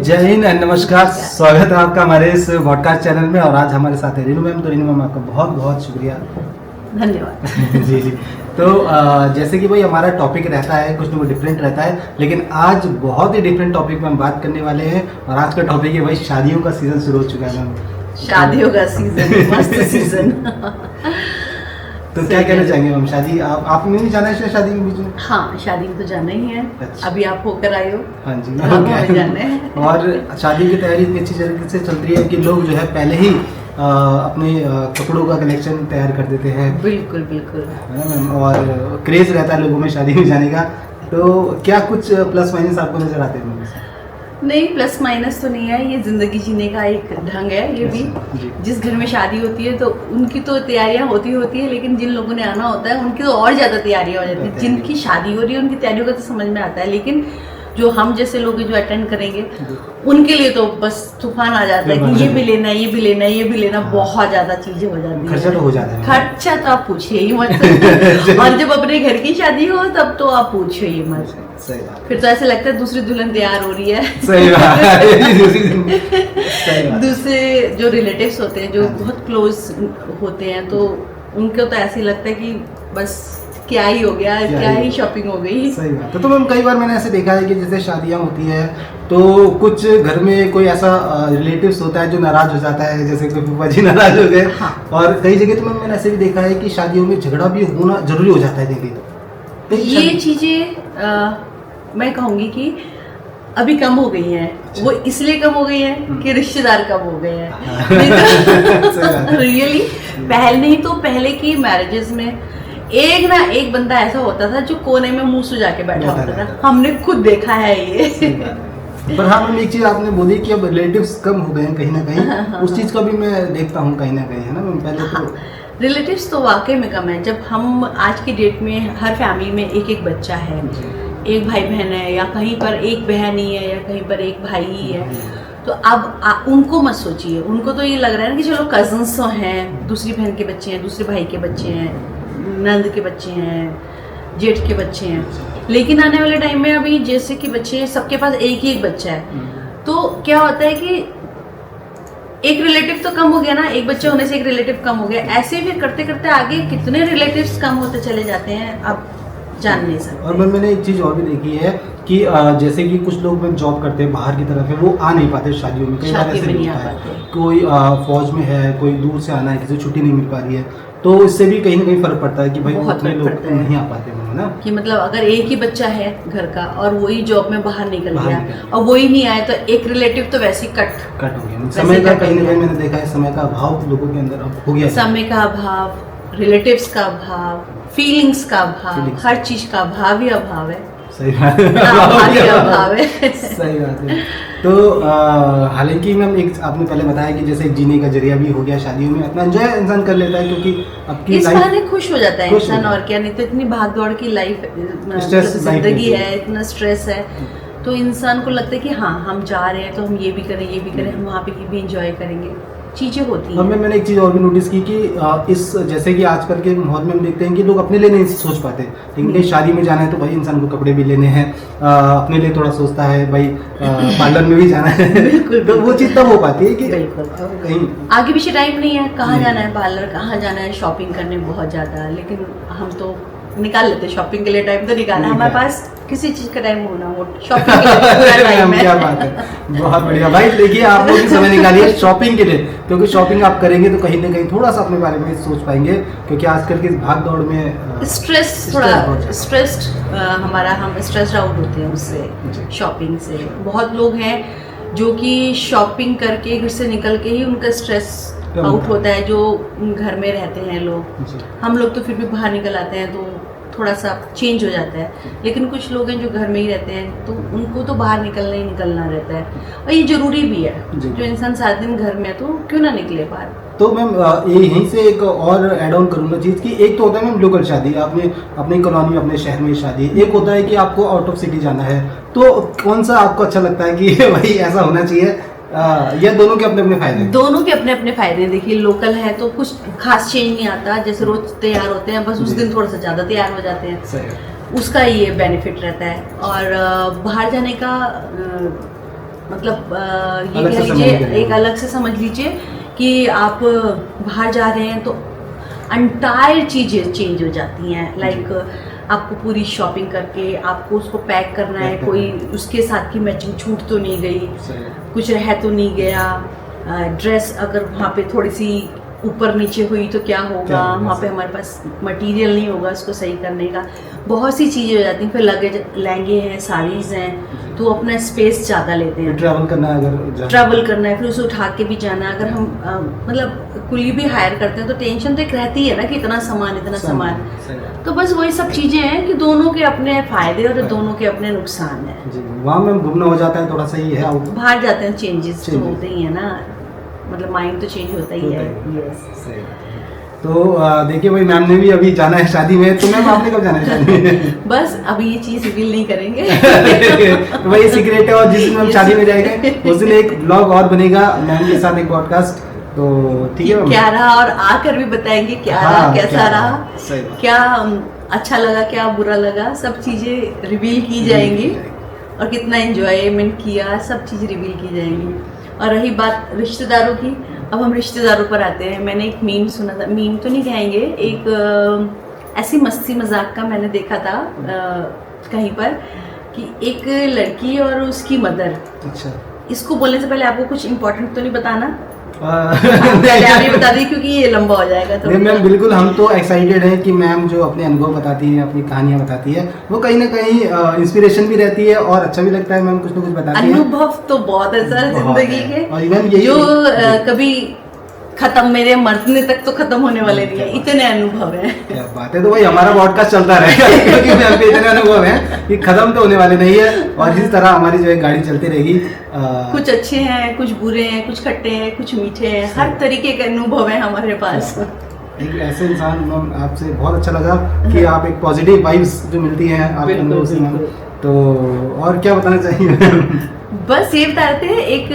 जय हिंद एंड नमस्कार, स्वागत है आपका हमारे इस पॉडकास्ट चैनल में। और आज हमारे साथ है रीनू मैम। तो रीनू मैम आपका बहुत बहुत शुक्रिया, धन्यवाद। जी जी। तो जैसे कि भाई हमारा टॉपिक रहता है कुछ ना कुछ डिफरेंट रहता है, लेकिन आज बहुत ही डिफरेंट टॉपिक में हम बात करने वाले हैं। और आज का टॉपिक है भाई शादियों का सीजन शुरू हो चुका है मैम। शादियों का सीजन, मस्त सीजन। तो क्या कहना चाहेंगे मैम? शादी आपने नहीं जाना है शादी में बीच में? हाँ, शादी में तो जाना ही है। अच्छा। अभी आप होकर आए हो। हाँ जी, हमें जाना है। और शादी की तैयारी इतनी अच्छी तरीके से चल रही है कि लोग जो है पहले ही अपने कपड़ों का कलेक्शन तैयार कर देते हैं। बिल्कुल बिल्कुल, है ना मैम? और क्रेज रहता है लोगों में शादी में जाने का। तो क्या कुछ प्लस माइनस आपको नजर आते हैं? नहीं, प्लस माइनस तो नहीं है, ये जिंदगी जीने का एक ढंग है। ये भी जी। जिस घर में शादी होती है तो उनकी तो तैयारियां होती है, लेकिन जिन लोगों ने आना होता है उनकी तो और ज्यादा तैयारियां हो जाती है। जिनकी शादी हो रही है उनकी तैयारियों का तो समझ में आता है, लेकिन जो हम जैसे लोग जो अटेंड करेंगे उनके लिए तो बस तूफान आ जाता है कि ये भी लेना है, ये भी लेना है, ये भी लेना। बहुत ज्यादा चीजें हो जाती है। खर्चा तो हो जाता है। खर्चा तो आप पूछिए ही मत। और जब अपने घर की शादी हो तब तो आप पूछिए ही मत। सही बात। फिर तो ऐसे लगता है दूसरी दुल्हन तैयार हो रही है। सही बात। सही बात। दूसरे जो रिलेटिव्स होते हैं, जो बहुत क्लोज होते हैं, तो उनको तो ऐसे लगता है कि बस क्या ही हो गया, क्या ही शॉपिंग हो गई। सही बात है। तो मैम कई बार मैंने ऐसे देखा है कि जैसे शादियां होती है तो कुछ घर में कोई ऐसा रिलेटिव्स होता है जो नाराज हो जाता है, जैसे कोई फूफा जी नाराज हो गए। हाँ। और कई जगह तो मैंने ऐसे भी देखा है कि शादियों में झगड़ा भी होना जरूरी हो जाता है। देखिए ये चीजें मैं कहूंगी कि अभी कम हो गई हैं। वो इसलिए कम हो गई हैं कि रिश्तेदार कम हो गए हैं। रियली पहले की मैरिजेस में एक ना एक बंदा ऐसा होता था जो कोने में मुंह सुजा के बैठा होता था। हमने खुद देखा है ये। पर हाँ मैम, एक चीज आपने बोली कि अब रिलेटिव्स कम हो गए हैं कहीं ना कहीं। उस चीज का भी मैं देखता हूँ कहीं ना कहीं, है ना मैम? पहले तो रिलेटिव्स तो वाकई में कम है। जब हम आज की डेट में हर फैमिली में एक एक बच्चा है, एक भाई बहन है, या कहीं पर एक बहन ही है, या कहीं पर एक भाई ही है, तो अब उनको मत सोचिए। उनको तो ये लग रहा है ना कि चलो कजन्स तो हैं, दूसरी बहन के बच्चे हैं, दूसरे भाई के बच्चे हैं, नंद के बच्चे हैं, जेठ के बच्चे हैं। लेकिन आने वाले टाइम में अभी जैसे कि बच्चे सबके पास एक ही एक बच्चा है, तो क्या होता है कि एक रिलेटिव तो कम हो गया ना, एक बच्चे होने से एक रिलेटिव कम हो गया। ऐसे फिर करते करते आगे कितने रिलेटिव्स कम होते चले जाते हैं, अब जान नहीं सकते। और मैंने एक चीज और भी देखी है कि जैसे कि कुछ लोग में जॉब करते हैं बाहर की तरफ है, वो आ नहीं पाते शादियों में। कई बार ऐसे नहीं आ होता है पाते। कोई फौज में है, कोई दूर से आना है, किसी छुट्टी नहीं मिल पा रही है, तो इससे भी कहीं ना कहीं फर्क पड़ता है कि भाई बहुत उतने फर्क लोग पड़ता है। नहीं आ पाते हैं, है ना? कि मतलब अगर एक ही बच्चा है घर का और वही जॉब में बाहर निकल बाहर गया निकल गया। और वही नहीं आए, तो एक रिलेटिव तो वैसे ही कट हो गया। वैसे समय का कट हो कहीं ना गया। कहीं मैंने देखा है समय का अभाव लोगों के अंदर अब हो गया है। समय का अभाव, रिलेटिव्स का अभाव, फीलिंग्स का अभाव, Feelings। हर चीज का अभाव ही अभाव है। सही बात अभाव है। सही बात है। तो हालांकि मैम एक आपने पहले बताया कि जैसे एक जीने का जरिया भी हो गया शादियों में, अपना एंजॉय इंसान कर लेता है क्योंकि आपकी इस लाइफ बहाने खुश हो जाता है खुश हो इंसान। जाता है। और क्या, नहीं तो इतनी भाग दौड़ की लाइफ, Stress जिंदगी life है, इतना स्ट्रेस है, तो इंसान को लगता है कि हाँ हम जा रहे हैं तो हम ये भी करें, ये भी करें, हम वहाँ पे भी इंजॉय करेंगे। चीजें होती और हैं। मैंने एक चीज़ और भी नोटिस की कि इस जैसे कि आजकल के माहौल में हम देखते हैं कि लोग अपने लिए नहीं सोच पाते, लेकिन कहीं शादी में जाना है तो भाई इंसान को कपड़े भी लेने हैं, अपने लिए थोड़ा सोचता है भाई, पार्लर में भी जाना है। बिल्कुल। तो वो चीज़ तब हो पाती है कि बिल्कुल। कहीं आगे पीछे टाइम नहीं है, कहाँ नहीं। जाना है, पार्लर कहाँ जाना है, शॉपिंग करने बहुत ज़्यादा। लेकिन हम तो निकाल लेते शॉपिंग के लिए टाइम, तो निकाला हमारे पास किसी चीज़ का टाइम होना हो, शॉपिंग के लिए पूरा टाइम है। क्या बात है, बहुत बढ़िया भाई। देखिए आप लोग भी समय निकालिए शॉपिंग के लिए, क्योंकि शॉपिंग आप करेंगे तो कहीं ना कहीं थोड़ा सा अपने बारे में सोच पाएंगे, क्योंकि आजकल की इस भाग दौड़ में स्ट्रेस थोड़ा स्ट्रेस्ड हम स्ट्रेस्ड आउट होते हैं जी। उससे, शॉपिंग से। बहुत लोग हैं जो कि शॉपिंग करके घर से निकल के ही उनका स्ट्रेस कम आउट होता होता है, जो घर में रहते हैं लोग। जी। हम लोग तो फिर भी बाहर निकल आते हैं तो थोड़ा सा चेंज हो जाता है, लेकिन कुछ लोग हैं जो घर में ही रहते हैं तो उनको तो बाहर निकलना ही निकलना रहता है, और ये जरूरी भी है। जी। जो इंसान 7 दिन घर में है तो क्यों ना निकले बाहर। तो मैम यहीं से एक और ऐड ऑन करूँगा चीज़ कि एक तो होता है मैम लोकल शादी, आपने अपनी कॉलोनी में अपने शहर में शादी, एक होता है कि आपको आउट ऑफ सिटी जाना है। तो कौन सा आपको अच्छा लगता है कि भाई ऐसा होना चाहिए, या दोनों के अपने अपने फायदे हैं? दोनों के अपने अपने फायदे हैं। देखिए लोकल है तो कुछ खास चेंज नहीं आता, जैसे रोज तैयार होते हैं, बस उस जी। दिन थोड़ा सा ज़्यादा तैयार हो जाते हैं, सही है। उसका ये बेनिफिट रहता है। और बाहर जाने का मतलब ये अलग कह से समझ लीजिए लीजिए। एक अलग से समझ लीजिए कि आप बाहर जा रहे हैं तो अंटायर चीज़ें चेंज हो जाती हैं। लाइक आपको पूरी शॉपिंग करके आपको उसको पैक करना है, पैक कोई करना है। उसके साथ की मैचिंग छूट तो नहीं गई, सही। कुछ रह तो नहीं गया। ड्रेस अगर वहाँ पे थोड़ी सी ऊपर नीचे हुई तो क्या होगा, क्या होगा, वहाँ पे हमारे पास मटेरियल नहीं होगा उसको सही करने का। बहुत सी चीज़ें हो जाती हैं। फिर लगेज, लहंगे हैं, साड़ीज़ हैं, तो अपना स्पेस ज़्यादा लेते हैं। ट्रैवल करना है अगर ट्रैवल करना है, फिर उसे उठा के भी जाना है। अगर हम मतलब कुली भी हायर करते हैं तो टेंशन तो एक रहती है ना कि इतना सामान इतना सामान। तो बस वही सब चीज़ें हैं कि दोनों के अपने फ़ायदे और दोनों के अपने नुकसान हैं। जी, वहाँ में घूमना हो जाता है थोड़ा सा ही है आउट। बाहर जाते हैं चेंजेस तो Changes। होते ही है ना, मतलब माइंड तो चेंज होता ही है। Yes। सही। तो देखिए भाई, मैम ने भी अभी जाना है शादी में, तो मैम आपने कब जाना है शादी में? बस अभी ये चीज़ रिवील नहीं करेंगे। तो भाई सीक्रेट है, और जिस दिन हम शादी में जाएंगे उस दिन एक ब्लॉग और बनेगा मैम के साथ, एक पॉडकास्ट। तो ठीक है मैम। क्या रहा, और आकर भी बताएंगे क्या रहा, हाँ, कैसा क्या रहा, सही बात। क्या अच्छा लगा, क्या बुरा लगा, सब चीज़ें रिवील की जाएंगी। और कितना एंजॉयमेंट किया, सब चीज़ रिवील की जाएंगी। और रही बात रिश्तेदारों की, अब हम रिश्तेदारों पर आते हैं। मैंने एक मीम सुना था, मीम तो नहीं कहेंगे, एक ऐसी मस्ती मजाक का मैंने देखा था कहीं पर कि एक लड़की और उसकी मदर। अच्छा। इसको बोलने से पहले आपको कुछ इम्पोर्टेंट तो नहीं बताना? नहीं पहले आप ये बता दी क्योंकि ये लंबा हो जाएगा। तो मैम, बिल्कुल, हम तो एक्साइटेड हैं कि मैम जो अपने अनुभव बताती हैं, अपनी कहानियाँ बताती है, वो कहीं ना कहीं इंस्पिरेशन भी रहती है और अच्छा भी लगता है। मैम कुछ ना कुछ बताती है। अनुभव तो बहुत है सर बहुत जिंदगी है। और के, इवन यही जो कभी खत्म, मेरे मरने तक तो खत्म होने वाले नहीं है, इतने अनुभव हैं। क्या बात है। तो भाई हमारा पॉडकास्ट चलता रहेगा क्योंकि मैम के इतने अनुभव हैं कि खत्म तो होने वाले नहीं है। और इस तरह हमारी जो है गाड़ी चलती रहेगी। कुछ अच्छे हैं, कुछ बुरे हैं, कुछ खट्टे हैं, कुछ मीठे हैं, हर तरीके के अनुभव हैं हमारे पास। एक ऐसे इंसान, मैम आपसे बहुत अच्छा लगा कि आप एक पॉजिटिव वाइब्स जो मिलती हैं आपके अनुभव से मैम। तो और क्या बताना चाहिए मैम? बस ये बता रहे थे, एक